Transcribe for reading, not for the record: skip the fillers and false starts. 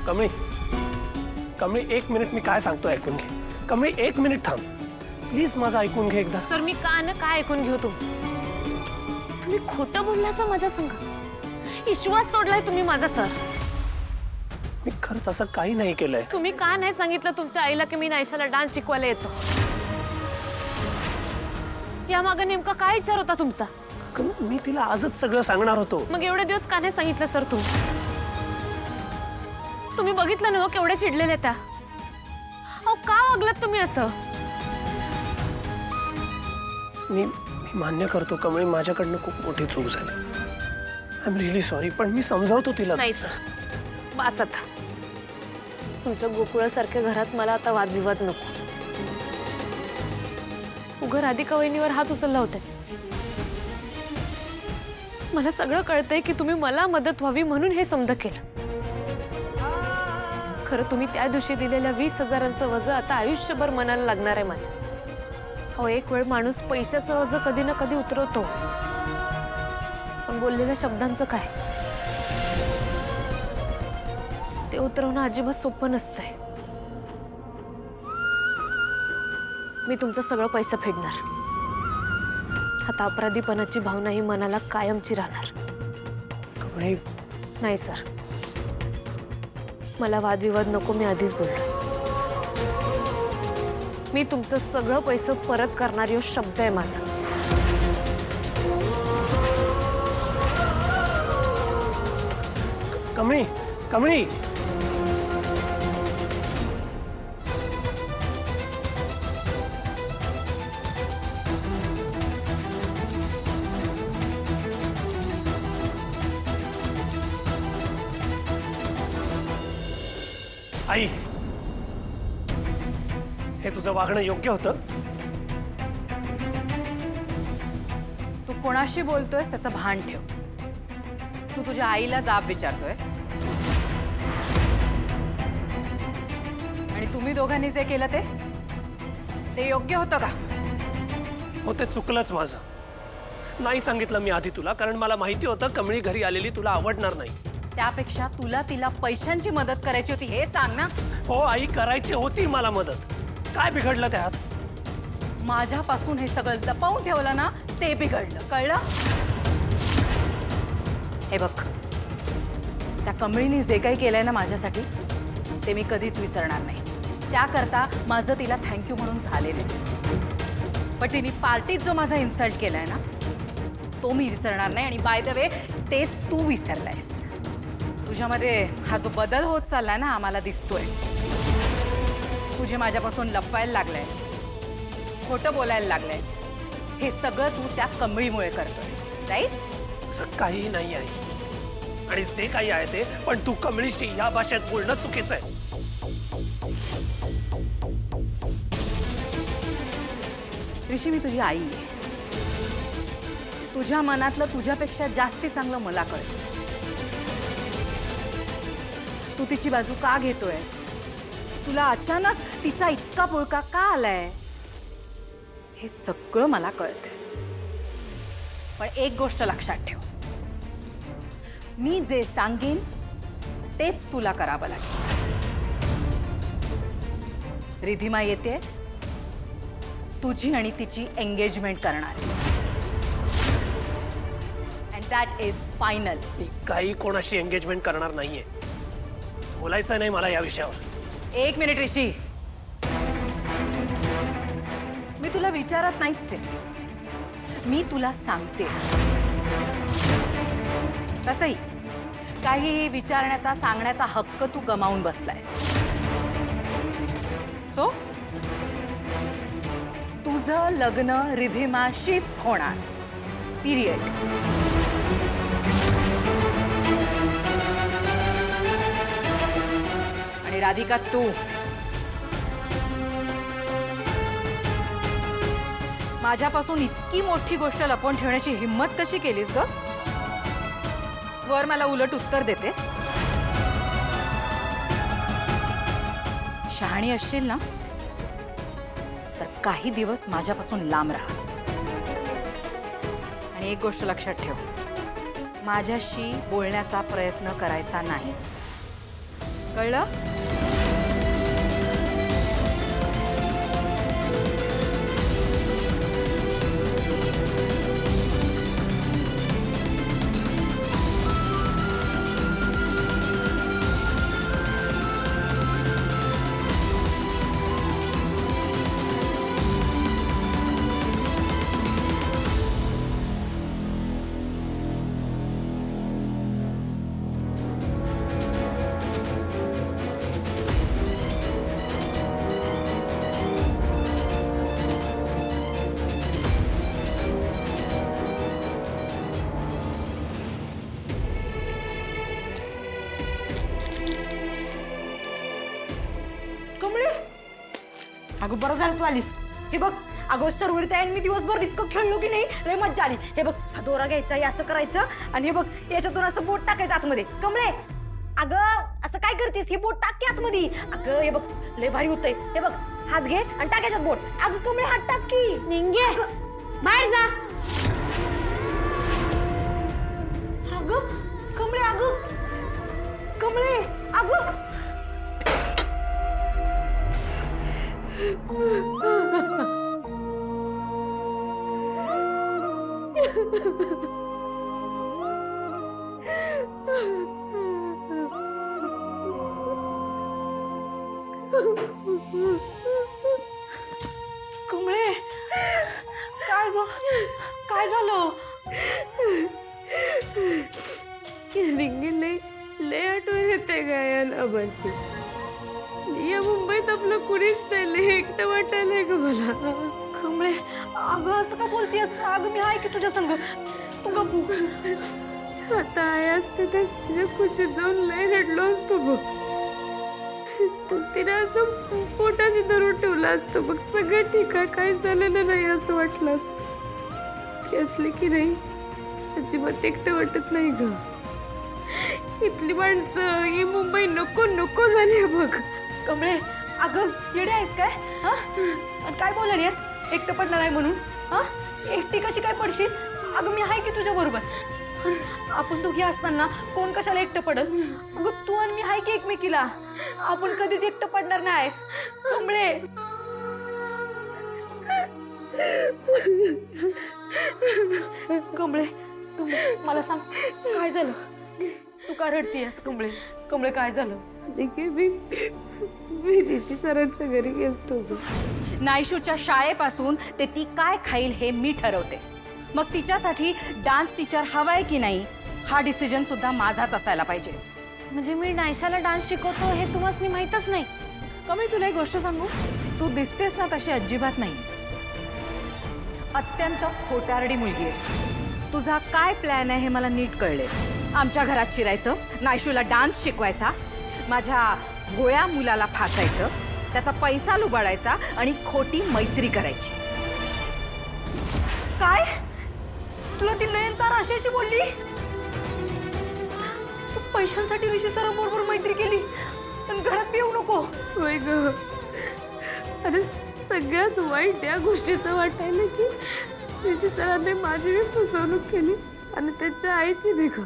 Kamali, Kamali 1 minute मी काय सांगतो ऐकून घे. कमळी 1 मिनिट थांब प्लीज, माझं ऐकून घे एकदा. सर मी काय ऐकून घेऊ तुमचं? तुम्ही खोटं बोललासा माझ्या संग. विश्वास तोडलाय तुम्ही माझा सर. मी खरंच असं काही नाही केलंय. तुम्ही का नाही सांगितलं तुमच्या आईला की मी नायशाला डान्स शिकवायला येतो? यामागे नेमका काय विचार होता तुमचा? मी तिला आजच सगळं सांगणार होतो. मग एवढे दिवस का नाही सांगितलं सर तुम्ही? तुम्ही बघितलं ना केवढे चिडलेले त्या. अहो का वागलात तुम्ही असं? मी मान्य करतो कमळी, माझ्याकडनं खूप मोठी चूक झाली. आय एम रिअली सॉरी, पण मी समजावतो तिला. नाही सर, बस आता. तुमच्या गोकुळासारख्या घरात मला आता वादविवाद नको. उगा राधिका वहिनीवर हात उचलला होते. मला सगळं कळतंय की तुम्ही मला मदत व्हावी म्हणून हे समज केलं. खरं तुम्ही त्या दिवशी दिलेल्या 20,000चं वजन आता आयुष्यभर मनाला लागणार आहे माझ्या. हो, एक वेळ माणूस पैशाचं वजन कधी ना कधी उतरवतो, पण बोललेल्या शब्दांचं काय? ते उतरवणं अजिबात सोपं नसतंय. मी तुमचं सगळं पैसे फेडणार. आता अपराधीपणाची भावना ही मनाला कायमची राहणार. नाही सर, मला वादविवाद नको. मी आधीच बोललो. मी तुमचं सगळं पैसे परत करणार यो शब्द आहे माझा. कमळी, कमळी, आई, हे तुझं वागणं योग्य होतं? तू कोणाशी बोलतोयस त्याचं भान ठेव. तू तुझ्या आईला जाब विचारतोयस आणि तुम्ही दोघांनी जे केलं ते योग्य होतं का? हो, ते चुकलंच माझं. नाही सांगितलं मी आधी तुला, कारण मला माहिती होतं कमळी घरी आलेली तुला आवडणार नाही. त्यापेक्षा तुला तिला पैशांची मदत करायची होती हे सांग ना. हो आई, करायची होती मला मदत. काय बिघडलं त्यात? माझ्यापासून हे सगळं लपवून ठेवलं ना, ते बिघडलं. कळलं? हे बघ, त्या कमळीने जे काही केलंय ना माझ्यासाठी, ते मी कधीच विसरणार नाही. त्याकरता माझं तिला थँक्यू म्हणून झालेलं आहे. पण तिने पार्टीत जो माझा इन्सल्ट केलाय ना, तो मी विसरणार नाही. आणि बाय द वे, तेच तू विसरलायस. तुझ्यामध्ये हा जो बदल होत चाललाय ना, आम्हाला दिसतोय. तुझे माझ्यापासून लपवायला लागलायस, खोटं बोलायला लागलायस. हे सगळं तू त्या कमळीमुळे करतोयस, राईट? असं काही नाही आहे. आणि जे काही आहे ते पण तू कमळीशी या भाषेत बोलणं चुकीचं आहे. ऋषी, मी तुझी आई आहे. तुझ्या मनातलं तुझ्यापेक्षा जास्ती चांगलं मला कळतं. तू तिची बाजू का घेतोयस? तुला अचानक तिचा इतका पुळका का आलाय? हे सगळं मला कळतंय. पण एक गोष्ट लक्षात ठेव, मी जे सांगेन तेच तुला करावं लागेल. रिधिमा येते, तुझी आणि तिची एंगेजमेंट करणार आहे. And that is final. मी काही कोणाशी एंगेजमेंट करणार नाहीये. बोलायचं नाही मला या विषयावर. एक मिनिट ऋषी, मी तुला विचारत नाहीच आहे, मी तुला सांगते. तसंही काहीही विचारण्याचा सांगण्याचा हक्क तू गमावून बसलायस. सो तुझं लग्न रिधिमाशीच होणार, पिरियड. आणि राधिका, तू माझ्यापासून इतकी मोठी गोष्ट लपवून ठेवण्याची हिम्मत कशी केलीस ग? वर मला उलट उत्तर देतेस. शहाणी असशील ना, तर काही दिवस माझ्यापासून लांब राहा. आणि एक गोष्ट लक्षात ठेव, माझ्याशी बोलण्याचा प्रयत्न करायचा नाही. कळलं? कमळे, अगं बरं झालं तू आलीस. हे बघ अगं सर्वरी ताई मी दिवसभर इतकं खेळलो की नाही, लय मज्जा आली. हे बघ हा दोरा घ्यायचा, हे असं करायचं आणि हे बघ याच्यातून असं बोट टाकायचं आतमध्ये. कमळे अगं असं काय करतेस, हे बोट टाक की आतमध्ये. अगं हे बघ लय भारी होतंय. हे बघ हात घे आणि टाकायच्यात बोट. अगं कमळे हात टाक की. निंगे बाहेर जा. अगं कमळे, अगं कमळे, अगं कमळे काय ग, काय झालं? निंगे लय लय आठवण येते गायन आबांची. या मुंबईत आपलं कुणीच नाही, लय एकटं वाटायलंय ग मला. कमळे अगं असं का बोलतेस? अगं मी आहे की तुझ्या संग, तू गप्पू. आता आई असते तर तिच्या खुशीत जाऊन लय रडलो असतो बघ. तर तिने असं पोटाशी धरून ठेवलं असतं बघ. सगळं ठीक आहे, काही झालेलं नाही असं वाटलं असतं. ती असली की नाही अजिबात एकटं वाटत नाही ग. इथली माणसं ही मुंबई नको नको झाली बघ. कमळे अगं येडे आहेस काय? हा आणि काय बोललीस एकटं पडणार आहे म्हणून? हा एकटी कशी काय पडशील? अगं मी आहे की तुझ्या बरोबर. आपण दोघी असताना कोण कशाला एकटं पडल? अगं तू आणि मी आहे की एकमेकीला. आपण कधीच एकटं पडणार नाही कमळे. कमळे तू मला सांग काय झालं? तू का रडतीयस कमळे? कमळे काय झालं? ठीक आहे, मी ऋषी सरांच्या घरी गेलतो. नायशूच्या शाळेपासून ते ती काय खाईल हे मी ठरवते. मग तिच्यासाठी डान्स टीचर हवाय की नाही हा डिसिजन सुद्धा माझाच असायला पाहिजे. म्हणजे मी नायशाला डान्स शिकवतो हे तुम्हाला माहीतच नाही? कमळे तुला एक गोष्ट सांगू, तू दिसतेस ना तशी अजिबात नाहीस. अत्यंत खोटारडी मुलगी आहेस. तुझा काय प्लॅन आहे हे मला नीट कळले. आमच्या घरात शिरायचं, नायशूला डान्स शिकवायचा, माझ्या भोळ्या मुलाला फासायचं, त्याचा पैसा लुबाडायचा आणि खोटी मैत्री करायची. काय तुला ती नयनतारा अशी बोलली? तू पैशांसाठी ऋषी सरांबरोबर मैत्री केली आणि घरात येऊ नको? होय ग. अरे सगळ्यात वाईट या गोष्टीचं वाटायला की ऋषी सरांनी माझी फसवणूक केली आणि त्यांच्या आईची देखा.